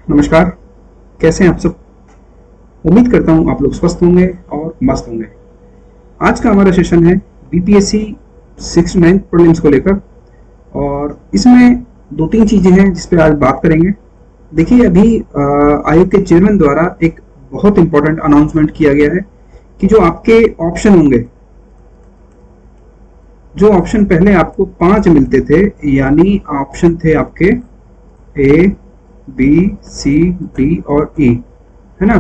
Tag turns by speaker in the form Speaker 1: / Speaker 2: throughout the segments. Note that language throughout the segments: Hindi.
Speaker 1: नमस्कार। कैसे हैं आप सब? उम्मीद करता हूँ आप लोग स्वस्थ होंगे और मस्त होंगे। आज का हमारा सेशन है बीपीएससी 69 प्रीलिम्स को लेकर, और इसमें दो तीन चीजें हैं जिस पे आज बात करेंगे। देखिए, अभी आयोग के चेयरमैन द्वारा एक बहुत इंपॉर्टेंट अनाउंसमेंट किया गया है कि जो आपके ऑप्शन होंगे, जो ऑप्शन पहले आपको 5 मिलते थे, यानी ऑप्शन थे आपके ए, बी, सी, डी और ई, है ना।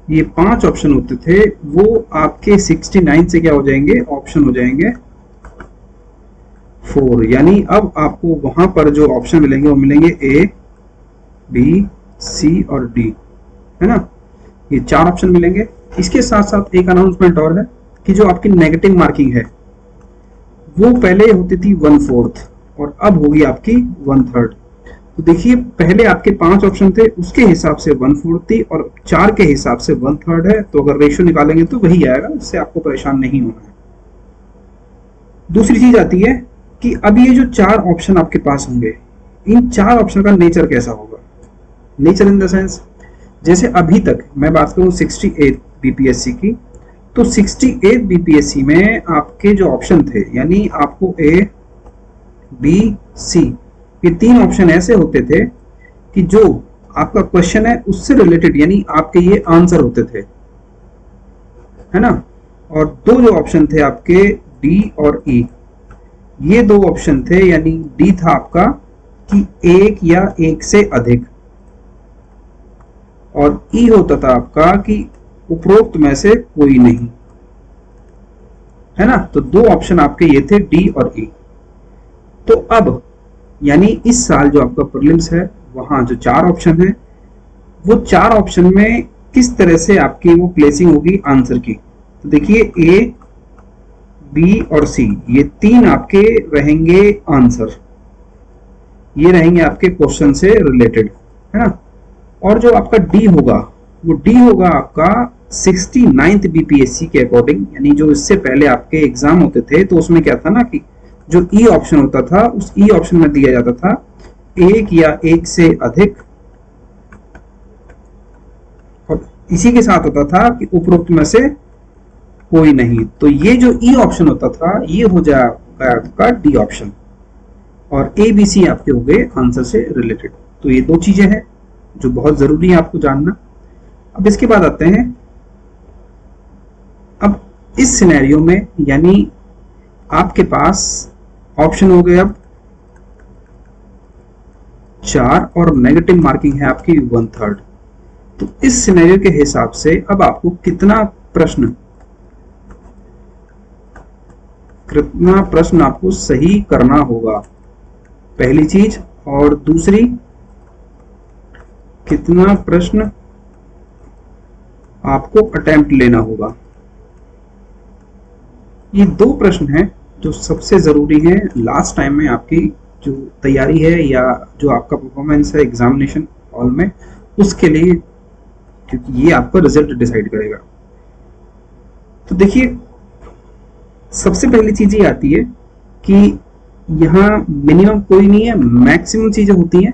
Speaker 1: ये 5 ऑप्शन होते थे, वो आपके 69 से क्या हो जाएंगे, ऑप्शन हो जाएंगे 4। यानी अब आपको वहां पर जो ऑप्शन मिलेंगे वो मिलेंगे ए, बी, सी और डी, है ना। ये 4 ऑप्शन मिलेंगे। इसके साथ साथ एक अनाउंसमेंट और है कि जो आपकी नेगेटिव मार्किंग है वो पहले होती थी 1/4 और अब होगी आपकी 1/3। तो देखिए, पहले आपके 5 ऑप्शन थे, उसके हिसाब से 1/4 थी और 4 के हिसाब से 1/3 है। तो अगर रेशियो निकालेंगे तो वही आएगा, इससे आपको परेशान नहीं होना है। दूसरी चीज आती है कि अब ये जो 4 ऑप्शन आपके पास होंगे, इन 4 ऑप्शन का नेचर कैसा होगा। नेचर इन द सेंस, जैसे अभी तक मैं बात करूं 68 बीपीएससी की, तो 68 बीपीएससी में आपके जो ऑप्शन थे, यानी आपको ए, बी, सी, ये 3 ऑप्शन ऐसे होते थे कि जो आपका क्वेश्चन है उससे रिलेटेड, यानी आपके ये आंसर होते थे, है ना। और 2 जो ऑप्शन थे आपके डी और ई, ये 2 ऑप्शन थे, यानी डी था आपका कि एक या एक से अधिक, और ई होता था आपका कि उपरोक्त में से कोई नहीं, है ना। तो 2 ऑप्शन आपके ये थे, डी और ई। तो अब यानी इस साल जो आपका प्रीलिम्स है, वहां जो 4 ऑप्शन है, वो 4 ऑप्शन में किस तरह से आपकी वो प्लेसिंग होगी आंसर की। तो देखिए, ए, बी और सी, ये 3 आपके रहेंगे आंसर, ये रहेंगे आपके क्वेश्चन से रिलेटेड, है ना। और जो आपका डी होगा, वो डी होगा आपका 69th बीपीएससी के अकॉर्डिंग, यानी जो इससे पहले आपके एग्जाम होते थे तो उसमें क्या था ना कि जो ई ऑप्शन होता था, उस ई ऑप्शन में दिया जाता था एक या एक से अधिक, और इसी के साथ होता था कि उपरोक्त में से कोई नहीं। तो ये जो ई ऑप्शन होता था, ये हो जाएगा आपका डी ऑप्शन, और ए, बी, सी आपके हो गए आंसर से रिलेटेड। तो ये 2 चीजें हैं जो बहुत जरूरी है आपको जानना। अब इसके बाद आते हैं, अब इस सिनेरियो में, यानी आपके पास ऑप्शन हो गए अब 4 और नेगेटिव मार्किंग है आपकी 1/3। तो इस सिनेरियो के हिसाब से अब आपको कितना प्रश्न आपको सही करना होगा, पहली चीज। और दूसरी, कितना प्रश्न आपको अटेम्प्ट लेना होगा। ये 2 प्रश्न हैं जो सबसे जरूरी है लास्ट टाइम में आपकी जो तैयारी है या जो आपका परफॉर्मेंस है एग्जामिनेशन हॉल में, उसके लिए, क्योंकि ये आपका रिजल्ट डिसाइड करेगा। तो देखिए, सबसे पहली चीज ये आती है कि यहाँ मिनिमम कोई नहीं है, मैक्सिमम चीजें होती हैं।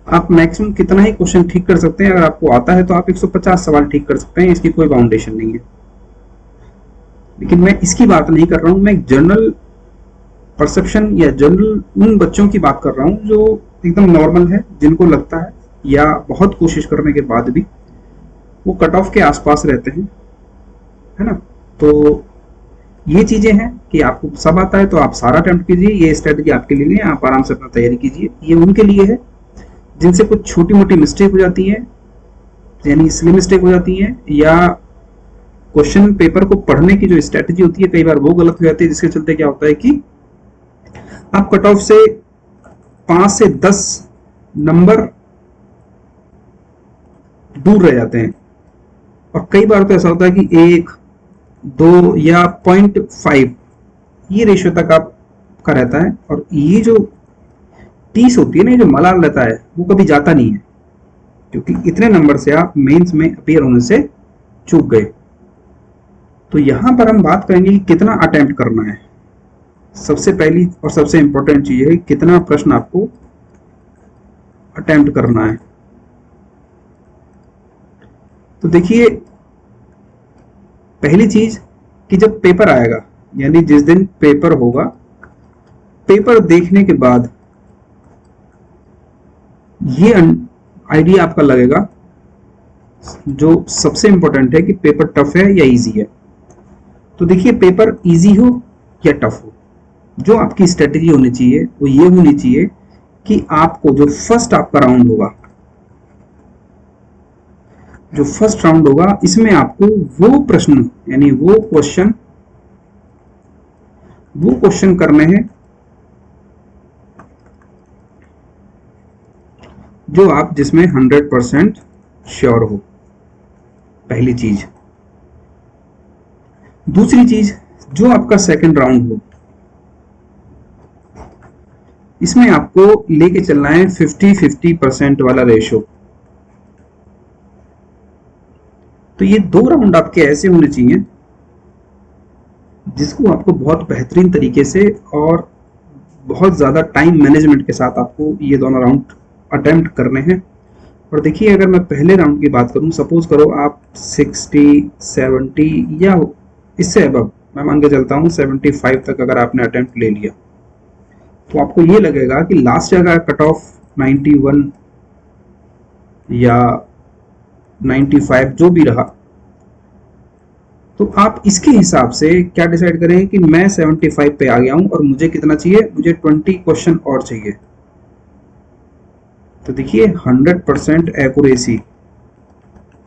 Speaker 1: आप मैक्सिमम कितना ही क्वेश्चन ठीक कर सकते हैं, अगर आपको आता है तो आप 150 सवाल ठीक कर सकते हैं, इसकी कोई बाउंडेशन नहीं है। लेकिन मैं इसकी बात नहीं कर रहा हूं, मैं जनरल परसेप्शन या जनरल उन बच्चों की बात कर रहा हूं जो एकदम नॉर्मल है, जिनको लगता है या बहुत कोशिश करने के बाद भी वो कट ऑफ के आसपास रहते हैं, है ना। तो ये चीजें हैं कि आपको सब आता है तो आप सारा अटेम्प्ट कीजिए, ये स्ट्रेटजी आपके लिए नहीं है, आप आराम से अपना तैयारी कीजिए। ये उनके लिए है जिनसे कुछ छोटी मोटी मिस्टेक हो जाती है, यानी स्लिम मिस्टेक हो जाती है, या क्वेश्चन पेपर को पढ़ने की जो स्ट्रेटजी होती है कई बार वो गलत हो जाती है, जिसके चलते क्या होता है कि आप कट ऑफ से 5 से 10 नंबर दूर रह जाते हैं। और कई बार तो ऐसा होता है कि 1, 2 या 0.5 ये रेशियो तक आपका रहता है, और ये जो 30 होती है ना, जो मलाल रहता है, वो कभी जाता नहीं है, क्योंकि इतने नंबर से आप मेंस में अपीयर होने से चूक गए। तो यहां पर हम बात करेंगे कि कितना अटेम्प्ट करना है। सबसे पहली और सबसे इंपॉर्टेंट चीज है कितना प्रश्न आपको अटेम्प्ट करना है। तो देखिए, पहली चीज कि जब पेपर आएगा, यानी जिस दिन पेपर होगा, पेपर देखने के बाद ये आइडिया आपका लगेगा, जो सबसे इंपॉर्टेंट है, कि पेपर टफ है या इजी है। तो देखिए, पेपर इजी हो या टफ हो, जो आपकी स्ट्रेटेजी होनी चाहिए वो ये होनी चाहिए कि आपको जो फर्स्ट आपका राउंड होगा, जो फर्स्ट राउंड होगा, इसमें आपको वो प्रश्न, यानी वो क्वेश्चन करने हैं जो आप जिसमें 100% श्योर हो। पहली चीज। दूसरी चीज, जो आपका सेकंड राउंड हो, इसमें आपको लेके चलना है 50-50% वाला रेशो। तो ये 2 राउंड आपके ऐसे होने चाहिए जिसको आपको बहुत बेहतरीन तरीके से और बहुत ज़्यादा टाइम मैनेजमेंट के साथ आपको ये दोनों राउंड अटेम्प्ट करने हैं। और देखिए, अगर मैं पहले राउंड की बात करूं, सपोज करो आप 60, 70 या इससे अबव, मैं मान के चलता हूं 75 तक अगर आपने अटेम्प्ट ले लिया, तो आपको ये लगेगा कि लास्ट जगह कट ऑफ 91 या 95 जो भी रहा, तो आप इसके हिसाब से क्या डिसाइड करें कि मैं 75 पे आ गया हूं और मुझे कितना चाहिए, मुझे 20 क्वेश्चन और चाहिए। तो देखिए, 100% एक्यूरेसी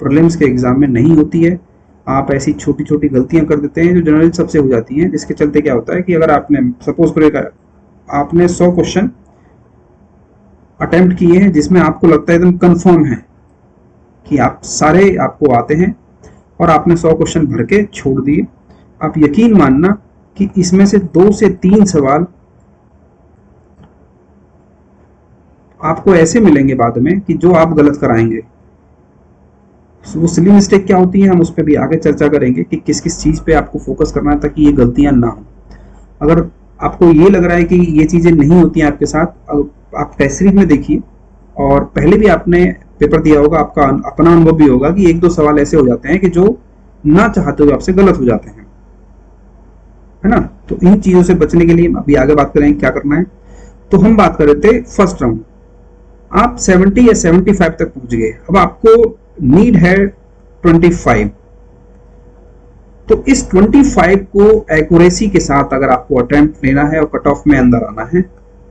Speaker 1: प्रीलिम्स के एग्जाम में नहीं होती है। आप ऐसी छोटी छोटी गलतियां कर देते हैं जो जनरली सबसे हो जाती हैं, जिसके चलते क्या होता है कि अगर आपने सपोज करेगा आपने 100 क्वेश्चन अटेम्प्ट किए हैं जिसमें आपको लगता है एकदम कंफर्म है कि आप सारे आपको आते हैं, और आपने 100 क्वेश्चन भर के छोड़ दिए, आप यकीन मानना कि इसमें से 2 से 3 सवाल आपको ऐसे मिलेंगे बाद में कि जो आप गलत कराएंगे। वो सिली मिस्टेक क्या होती है, हम उस पर भी आगे चर्चा करेंगे कि किस किस चीज पे आपको फोकस करना है ताकि ये गलतियां ना हो। अगर आपको ये लग रहा है कि ये चीजें नहीं होती हैं आपके साथ, आप टेस्ट सीरीज में देखिए, और पहले भी आपने पेपर दिया होगा, आपका अपना अनुभव भी होगा कि 1-2 सवाल ऐसे हो जाते हैं कि जो ना चाहते हुए आपसे गलत हो जाते हैं, है ना। तो इन चीजों से बचने के लिए अभी आगे बात करेंगे क्या करना है। तो हम बात कर रहे थे फर्स्ट राउंड, आप 70 या 75 तक पहुंच गए, अब आपको नीड है 25। तो इस 25 को एक्यूरेसी के साथ अगर आपको अटेम्प्ट लेना है और कट ऑफ में अंदर आना है,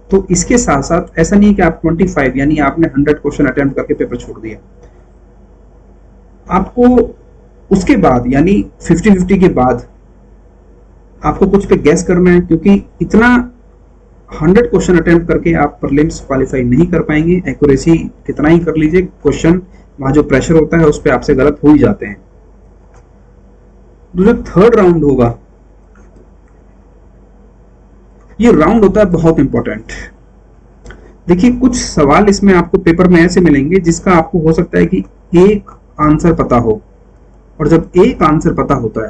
Speaker 1: तो इसके साथ साथ ऐसा नहीं है कि आप 25 यानी आपने 100 क्वेश्चन अटेम्प्ट करके पेपर छोड़ दिया, आपको उसके बाद यानी 50-50 के बाद आपको कुछ पे गैस करना है, क्योंकि इतना 100 क्वेश्चन अटेम्प्ट करके आप प्रीलिम्स क्वालिफाई नहीं कर पाएंगे। एक्यूरेसी कितना ही कर लीजिए, क्वेश्चन वहां जो प्रेशर होता है उस पर आपसे गलत हो ही जाते हैं। जो थर्ड राउंड होगा, ये राउंड होता है बहुत इंपॉर्टेंट। देखिए, कुछ सवाल इसमें आपको पेपर में ऐसे मिलेंगे जिसका आपको हो सकता है कि एक आंसर पता हो, और जब एक आंसर पता होता है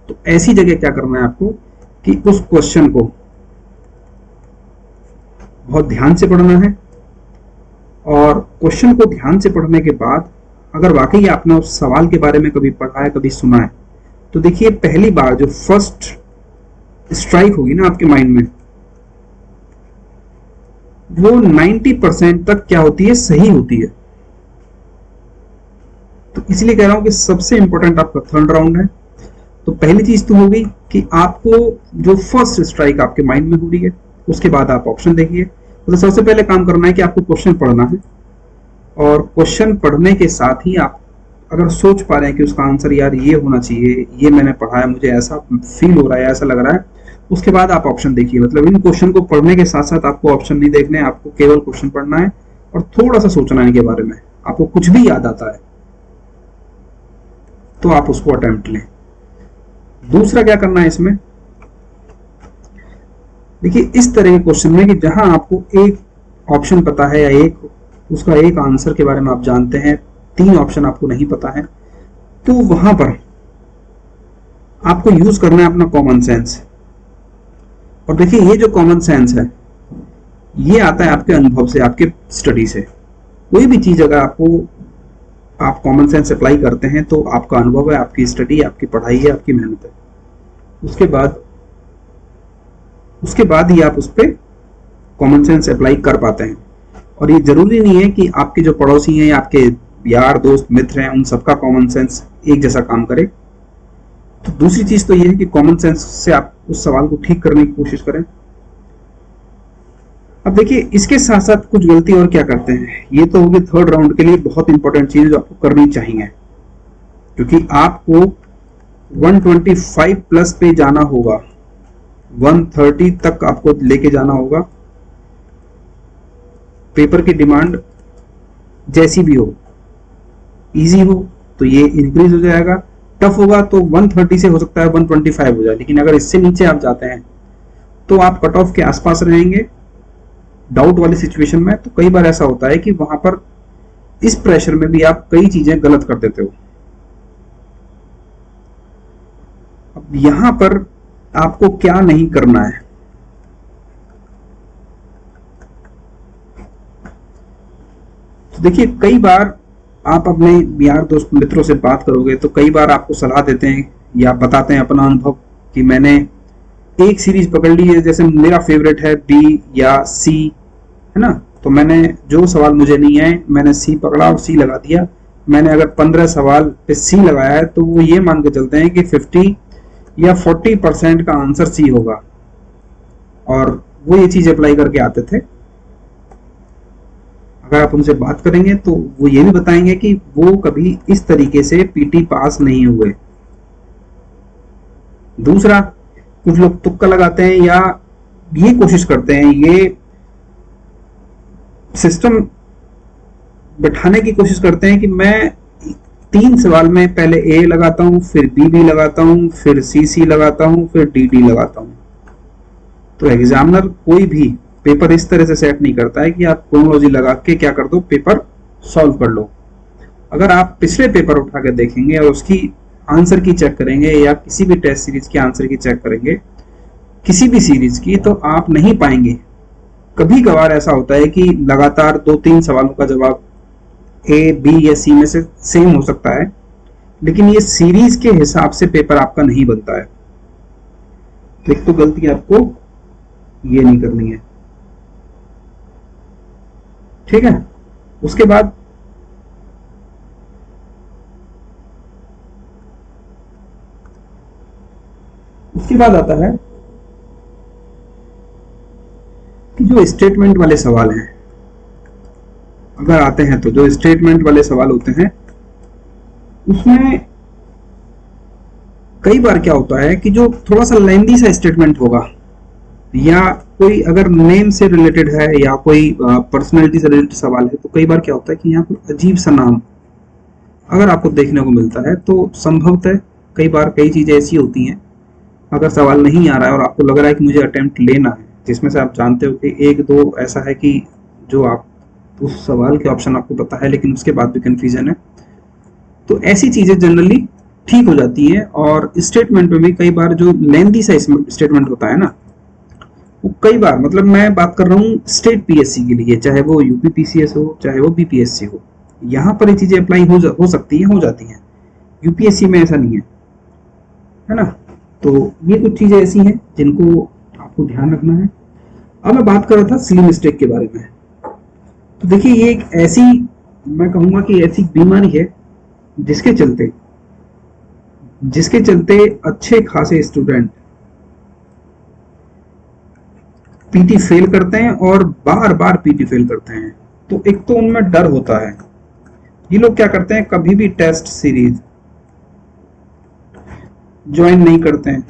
Speaker 1: तो ऐसी जगह क्या करना है आपको कि उस क्वेश्चन को बहुत ध्यान से पढ़ना है, और क्वेश्चन को ध्यान से पढ़ने के बाद अगर वाकई आपने उस सवाल के बारे में कभी पढ़ा है, कभी सुना है, तो देखिए, पहली बार जो फर्स्ट स्ट्राइक होगी ना आपके माइंड में, वो 90% तक क्या होती है, सही होती है। तो इसलिए कह रहा हूं कि सबसे इंपॉर्टेंट आपका थर्ड राउंड है। तो पहली चीज तो होगी कि आपको जो फर्स्ट स्ट्राइक आपके माइंड में हो रही है, उसके बाद आप ऑप्शन देखिए। तो सबसे पहले काम करना है कि आपको क्वेश्चन पढ़ना है, और क्वेश्चन पढ़ने के साथ ही आप अगर सोच पा रहे हैं कि उसका आंसर यार ये होना चाहिए, ये मैंने पढ़ा है, मुझे ऐसा फील हो रहा है, ऐसा लग रहा है, उसके बाद आप ऑप्शन देखिए। मतलब इन क्वेश्चन को पढ़ने के साथ साथ आपको ऑप्शन नहीं देखने, आपको केवल क्वेश्चन पढ़ना है और थोड़ा सा सोचना है इनके बारे में। आपको कुछ भी याद आता है तो आप उसको अटेम्प्ट लें। दूसरा क्या करना है इसमें, देखिए, इस तरह के क्वेश्चन में कि जहां आपको एक ऑप्शन पता है या उसका एक आंसर के बारे में आप जानते हैं, 3 ऑप्शन आपको नहीं पता है, तो वहां पर आपको यूज करना है अपना कॉमन सेंस। और देखिए, ये जो कॉमन सेंस है ये आता है आपके अनुभव से, आपके स्टडी से। कोई भी चीज अगर आप कॉमन सेंस अप्लाई करते हैं तो आपका अनुभव है, आपकी स्टडी, आपकी पढ़ाई है, आपकी मेहनत है, उसके बाद ही आप उस पर कॉमन सेंस अप्लाई कर पाते हैं। और ये जरूरी नहीं है कि आपके जो पड़ोसी हैं या आपके यार दोस्त मित्र हैं उन सबका कॉमन सेंस एक जैसा काम करे। तो दूसरी चीज तो ये है कि कॉमन सेंस से आप उस सवाल को ठीक करने की कोशिश करें। अब देखिए, इसके साथ साथ कुछ गलती और क्या करते हैं, ये तो होगी थर्ड राउंड के लिए बहुत इंपॉर्टेंट चीज जो आपको करनी चाहिए, क्योंकि आपको 125 प्लस पे जाना होगा, 130 तक आपको लेके जाना होगा। पेपर की डिमांड जैसी भी हो, इजी हो तो ये इंक्रीज हो जाएगा, टफ होगा तो 130 से हो सकता है 125 हो जाए, लेकिन अगर इससे नीचे आप जाते हैं तो आप कट ऑफ के आसपास रहेंगे डाउट वाली सिचुएशन में। तो कई बार ऐसा होता है कि वहां पर इस प्रेशर में भी आप कई चीजें गलत कर देते हो। अब यहां पर आपको क्या नहीं करना है, तो देखिए, कई बार आप अपने यार दोस्त मित्रों से बात करोगे तो कई बार आपको सलाह देते हैं या बताते हैं अपना अनुभव कि मैंने एक सीरीज पकड़ ली है, जैसे मेरा फेवरेट है बी या सी, है ना, तो मैंने जो सवाल मुझे नहीं आए मैंने सी पकड़ा और सी लगा दिया। मैंने अगर 15 सवाल पे सी लगाया है तो वो ये मान के चलते हैं कि 50 या 40% का आंसर सी होगा, और वो ये चीज अप्लाई करके आते थे। अगर आप उनसे बात करेंगे तो वो ये भी बताएंगे कि वो कभी इस तरीके से पीटी पास नहीं हुए। दूसरा, कुछ लोग तुक्का लगाते हैं या ये कोशिश करते हैं, ये सिस्टम बैठाने की कोशिश करते हैं कि मैं 3 सवाल में पहले ए लगाता हूं, फिर बी भी लगाता हूं, फिर सी लगाता हूं, फिर डी लगाता हूं। तो एग्जामिनर कोई भी पेपर इस तरह से सेट नहीं करता है कि आप क्रोनोलॉजी लगा के क्या कर दो, पेपर सॉल्व कर लो। अगर आप पिछले पेपर उठा के देखेंगे और उसकी आंसर की चेक करेंगे या किसी भी टेस्ट सीरीज के आंसर की चेक करेंगे, किसी भी सीरीज की, तो आप नहीं पाएंगे। कभी कभार ऐसा होता है कि लगातार 2-3 सवालों का जवाब ए, बी या सी में से सेम हो सकता है, लेकिन ये सीरीज के हिसाब से पेपर आपका नहीं बनता है। तो एक तो गलती आपको ये नहीं करनी है, ठीक है। उसके बाद आता है कि जो स्टेटमेंट वाले सवाल हैं, अगर आते हैं तो जो स्टेटमेंट वाले सवाल होते हैं उसमें कई बार क्या होता है कि जो थोड़ा सा लेंदी सा स्टेटमेंट होगा, या कोई अगर नेम से रिलेटेड है या कोई पर्सनैलिटी से रिलेटेड सवाल है, तो कई बार क्या होता है कि यहाँ पर अजीब सा नाम अगर आपको देखने को मिलता है, तो संभवतः कई बार कई चीजें ऐसी होती हैं, अगर सवाल नहीं आ रहा है और आपको लग रहा है कि मुझे अटेम्प्ट लेना है, जिसमें से आप जानते हो कि 1-2 ऐसा है कि जो आप उस सवाल के ऑप्शन आपको पता है लेकिन उसके बाद भी कंफ्यूजन है, तो ऐसी चीजें जनरली ठीक हो जाती है। और स्टेटमेंट में भी कई बार जो लेंथी सा स्टेटमेंट होता है ना, वो कई बार, मतलब मैं बात कर रहा हूँ स्टेट पीएससी के लिए, चाहे वो यूपी पीसीएस हो चाहे वो बीपीएससी हो, यहाँ पर ये चीजें अप्लाई हो सकती हैं, हो जाती हैं। यूपीएससी में ऐसा नहीं है ना। तो ये कुछ चीजें ऐसी हैं जिनको आपको ध्यान रखना है। अब मैं बात कर रहा था सिली मिस्टेक के बारे में। तो देखिए, ये एक ऐसी, मैं कहूंगा कि ऐसी बीमारी है जिसके चलते अच्छे खासे स्टूडेंट पीटी फेल करते हैं और बार बार पीटी फेल करते हैं। तो एक तो उनमें डर होता है, ये लोग क्या करते हैं, कभी भी टेस्ट सीरीज ज्वाइन नहीं करते हैं,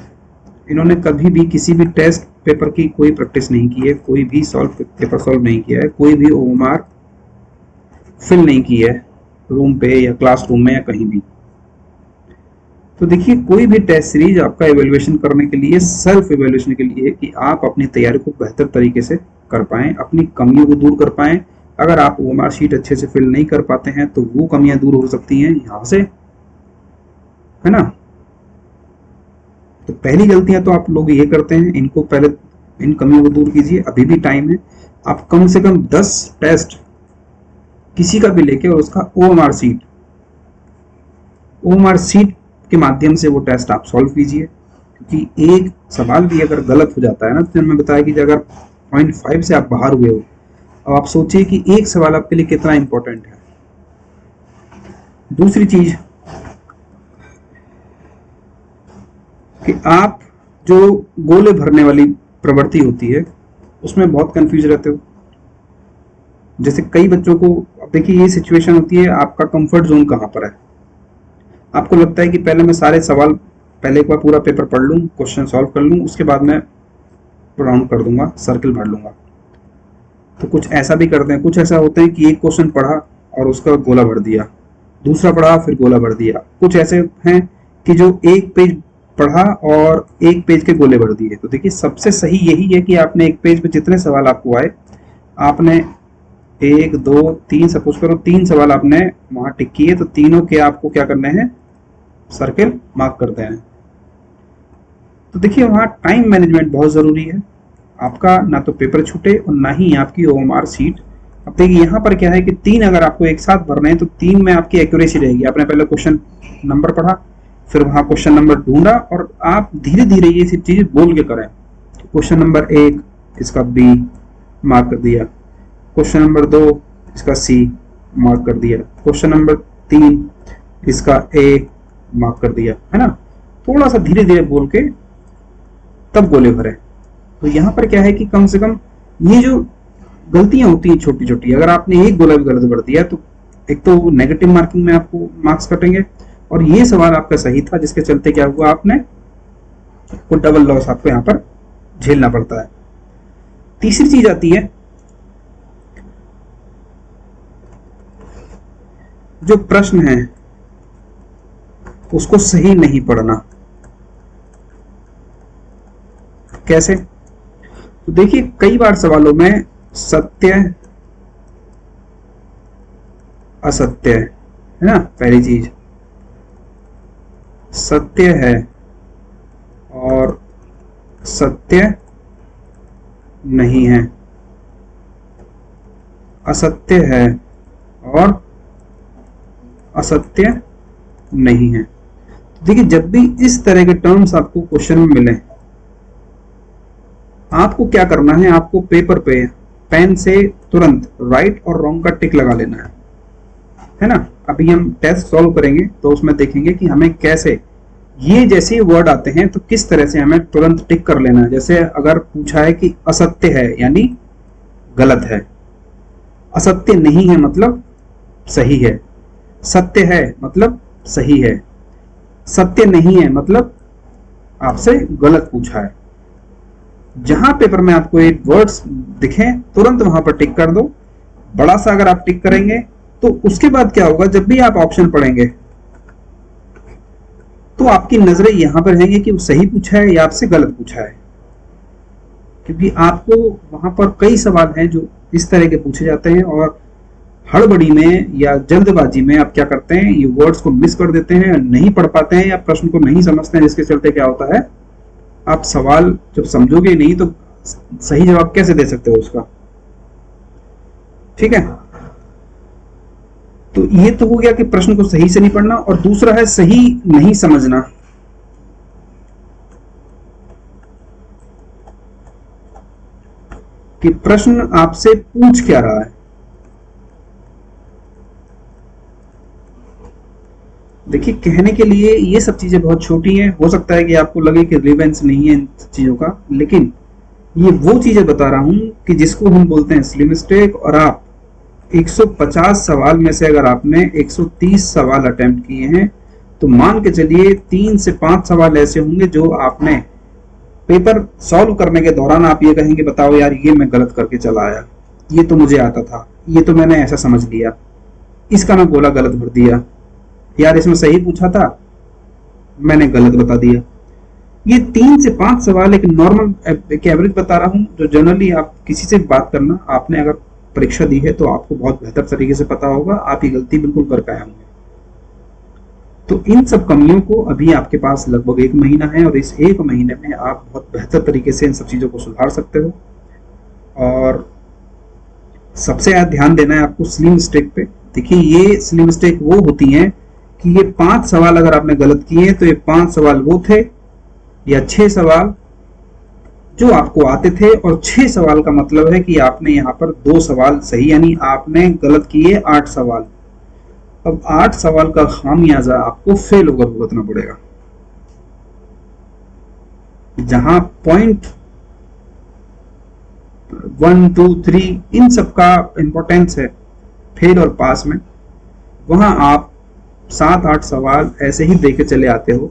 Speaker 1: इन्होंने कभी भी किसी भी टेस्ट पेपर की कोई प्रैक्टिस नहीं की है, कोई भी पेपर सॉल्व नहीं किया है, कोई भी ओएमआर फिल नहीं की है रूम पे या क्लासरूम में या कहीं भी। तो देखिए, कोई भी टेस्ट सीरीज आपका इवैल्यूएशन करने के लिए, सेल्फ इवैल्यूएशन के लिए, कि आप अपनी तैयारी को बेहतर तरीके से कर पाएं, अपनी कमियों को दूर कर पाएं। अगर आप ओएमआर शीट अच्छे से फिल नहीं कर पाते हैं तो वो कमियां दूर हो सकती हैं यहां से, है ना। तो पहली गलतियां तो आप लोग ये करते हैं, इनको पहले इन कमियों को दूर कीजिए, अभी भी टाइम है। आप कम से कम 10 टेस्ट किसी का भी लेके और उसका ओएमआर सीट के माध्यम से वो टेस्ट आप सॉल्व कीजिए, क्योंकि एक सवाल भी अगर गलत हो जाता है ना, तो मैंने बताया कि अगर 0.5 से आप बाहर हुए हो, अब आप सोचिए कि एक सवाल आपके लिए कितना इंपॉर्टेंट है। दूसरी चीज कि आप जो गोले भरने वाली प्रवृत्ति होती है उसमें बहुत कंफ्यूज रहते हो। जैसे कई बच्चों को, अब देखिए ये सिचुएशन होती है, आपका कंफर्ट जोन कहाँ पर है। आपको लगता है कि पहले मैं सारे सवाल पहले एक बार पूरा पेपर पढ़ लूँ, क्वेश्चन सॉल्व कर लूँ, उसके बाद मैं राउंड कर दूंगा, सर्कल भर लूंगा। तो कुछ ऐसा भी करते हैं, कुछ ऐसा होता है कि एक क्वेश्चन पढ़ा और उसका गोला भर दिया, दूसरा पढ़ा फिर गोला भर दिया। कुछ ऐसे हैं कि जो एक पेज पढ़ा और एक पेज के गोले भर दिए। तो देखिए सबसे सही यही है कि आपने एक पेज पे जितने सवाल आपको आए, आपने 1 2 3 सपोज करो 3 सवाल आपने वहां टिक किए, तो तीनों के आपको क्या करने हैं, सर्कल मार्क करते हैं। तो देखिए वहां टाइम मैनेजमेंट बहुत जरूरी है, आपका ना तो पेपर छूटे और ना ही आपकी ओएमआर सीट। अब देखिए यहाँ पर क्या है कि 3 अगर आपको एक साथ भरने हैं तो 3 में आपकी एक्यूरेसी रहेगी। आपने पहले क्वेश्चन नंबर पढ़ा, फिर वहां क्वेश्चन नंबर ढूंढा, और आप धीरे धीरे ये सब चीजें बोल के करें। क्वेश्चन नंबर 1 इसका बी मार्क कर दिया, क्वेश्चन नंबर 2 इसका सी मार्क कर दिया, क्वेश्चन नंबर 3 इसका ए मार्क कर दिया, है ना। थोड़ा सा धीरे धीरे बोल के तब गोले भरे। तो यहाँ पर क्या है कि कम से कम ये जो गलतियां होती हैं छोटी छोटी, अगर आपने एक गोला भी गलत भर दिया तो एक तो नेगेटिव मार्किंग में आपको मार्क्स कटेंगे, और ये सवाल आपका सही था जिसके चलते क्या हुआ, आपने को डबल लॉस आपको यहाँ पर झेलना पड़ता है। तीसरी चीज आती है जो प्रश्न है उसको सही नहीं पढ़ना। कैसे? तो देखिए कई बार सवालों में सत्य असत्य है ना। पहली चीज सत्य है और सत्य नहीं है, असत्य है और असत्य नहीं है। देखिए जब भी इस तरह के टर्म्स आपको क्वेश्चन में मिले, आपको क्या करना है, आपको पेपर पे पेन से तुरंत राइट और रॉन्ग का टिक लगा लेना है ना। अभी हम टेस्ट सॉल्व करेंगे तो उसमें देखेंगे कि हमें कैसे ये जैसे वर्ड आते हैं तो किस तरह से हमें तुरंत टिक कर लेना है। जैसे अगर पूछा है कि असत्य है यानी गलत है, असत्य नहीं है मतलब सही है, सत्य है मतलब सही है, सत्य नहीं है मतलब आपसे गलत पूछा है। जहां पेपर में आपको एक वर्ड्स दिखे तुरंत वहां पर टिक कर दो। बड़ा सा अगर आप टिक करेंगे तो उसके बाद क्या होगा, जब भी आप ऑप्शन पढ़ेंगे तो आपकी नजरें यहां पर रहेंगी कि वो सही पूछा है या आपसे गलत पूछा है, क्योंकि आपको वहां पर कई सवाल हैं जो इस तरह के पूछे जाते हैं और हड़बड़ी में या जल्दबाजी में आप क्या करते हैं, ये वर्ड्स को मिस कर देते हैं, नहीं पढ़ पाते हैं या प्रश्न को नहीं समझते हैं, जिसके चलते क्या होता है, आप सवाल जब समझोगे नहीं तो सही जवाब कैसे दे सकते हो उसका। ठीक है, तो ये तो हो गया कि प्रश्न को सही से नहीं पढ़ना, और दूसरा है सही नहीं समझना। कि प्रश्न आपसे पूछ क्या रहा है। देखिए कहने के लिए ये सब चीजें बहुत छोटी हैं, हो सकता है कि आपको लगे कि रिलेवेंस नहीं है इन चीजों का, लेकिन ये वो चीजें बता रहा हूं कि जिसको हम बोलते हैं स्लिम मिस्टेक। और आप 150 सवाल में से अगर आपने 130 सवाल अटेम्प्ट किए हैं तो मान के चलिए 3 से 5 सवाल ऐसे होंगे जो आपने पेपर सॉल्व करने के दौरान आप ये कहेंगे बताओ यार ये मैं गलत करके चला आया, ये तो मुझे आता था, ये तो मैंने ऐसा समझ लिया, इसका मैं गोला गलत भर दिया, यार इसमें सही पूछा था मैंने गलत बता दिया। ये 3 से 5 सवाल एक नॉर्मल एक एवरेज बता रहा हूं, जो जनरली आप किसी से बात करना, आपने अगर परीक्षा दी है तो आपको बहुत बेहतर तरीके से पता होगा, आप ये गलती बिल्कुल कर पाए होंगे। तो इन सब कमियों को अभी आपके पास लगभग 1 महीना है और इस 1 महीने में आप बहुत बेहतर तरीके से इन सब चीजों को सुधार सकते हो। और सबसे ज्यादा ध्यान देना है आपको स्लिम मिस्टेक पे। देखिए ये सिली मिस्टेक वो होती हैं कि ये 5 सवाल अगर आपने गलत किए तो ये 5 सवाल वो थे, या 6 सवाल जो आपको आते थे, और 6 सवाल का मतलब है कि आपने यहाँ पर 2 सवाल सही, यानी आपने गलत किए 8 सवाल। अब 8 सवाल का खामियाजा आपको फेल होकर भुगतना पड़ेगा। जहां पॉइंट 1, 2, 3 इन सब का इंपॉर्टेंस है फेल और पास में, वहां आप 7-8 सवाल ऐसे ही देके चले आते हो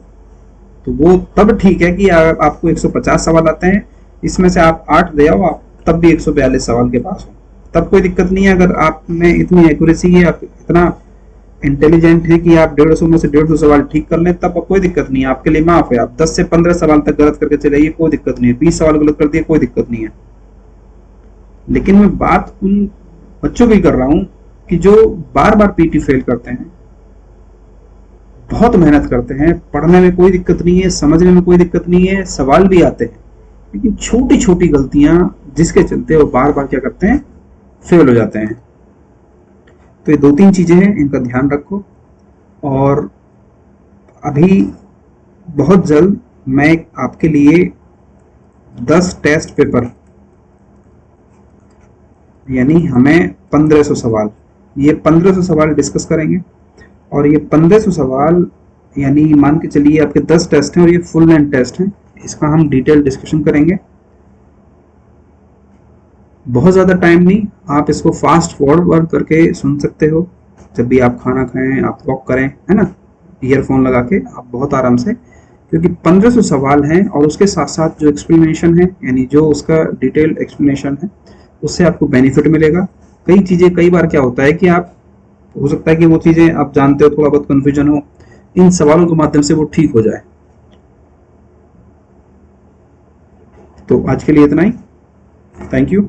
Speaker 1: तो वो तब ठीक है कि आपको 150 सवाल आते हैं, इसमें से आप 8 दे आओ, आप तब भी 142 सवाल के पास हो, तब कोई दिक्कत नहीं है। अगर आप में इतनी एक्यूरेसी है, आप इतना इंटेलिजेंट है कि आप 150 में से 150 सवाल ठीक कर लें, तब कोई दिक्कत नहीं है, आपके लिए माफ है। आप 10 से 15 सवाल तक गलत करके चले आइए, कोई दिक्कत नहीं है। 20 सवाल गलत कर दिए, कोई दिक्कत नहीं है। लेकिन मैं बात उन बच्चों की कर रहा हूं कि जो बार बार पीटी फेल करते हैं, बहुत मेहनत करते हैं, पढ़ने में कोई दिक्कत नहीं है, समझने में कोई दिक्कत नहीं है, सवाल भी आते हैं, लेकिन छोटी छोटी गलतियां जिसके चलते वो बार बार क्या करते हैं, फेल हो जाते हैं। तो ये 2-3 चीजें हैं, इनका ध्यान रखो। और अभी बहुत जल्द मैं आपके लिए 10 टेस्ट पेपर, यानी हमें 1500 सवाल, ये 1500 सवाल डिस्कस करेंगे। और ये 1500 सवाल यानी मान के चलिए आपके 10 टेस्ट हैं और ये फुल लेंथ टेस्ट हैं, इसका हम डिटेल डिस्कशन करेंगे। बहुत ज़्यादा टाइम नहीं, आप इसको फास्ट फॉरवर्ड करके सुन सकते हो, जब भी आप खाना खाएं, आप वॉक करें, है ना, ईयरफोन लगा के आप बहुत आराम से, क्योंकि 1500 सवाल हैं और उसके साथ साथ जो एक्सप्लेनेशन है, यानी जो उसका डिटेल एक्सप्लेनेशन है, उससे आपको बेनिफिट मिलेगा। कई चीज़ें, कई बार क्या होता है कि आप, हो सकता है कि वो चीज़ें आप जानते हो, थोड़ा बहुत कन्फ्यूजन हो, इन सवालों के माध्यम से वो ठीक हो जाए। तो आज के लिए इतना ही, थैंक यू।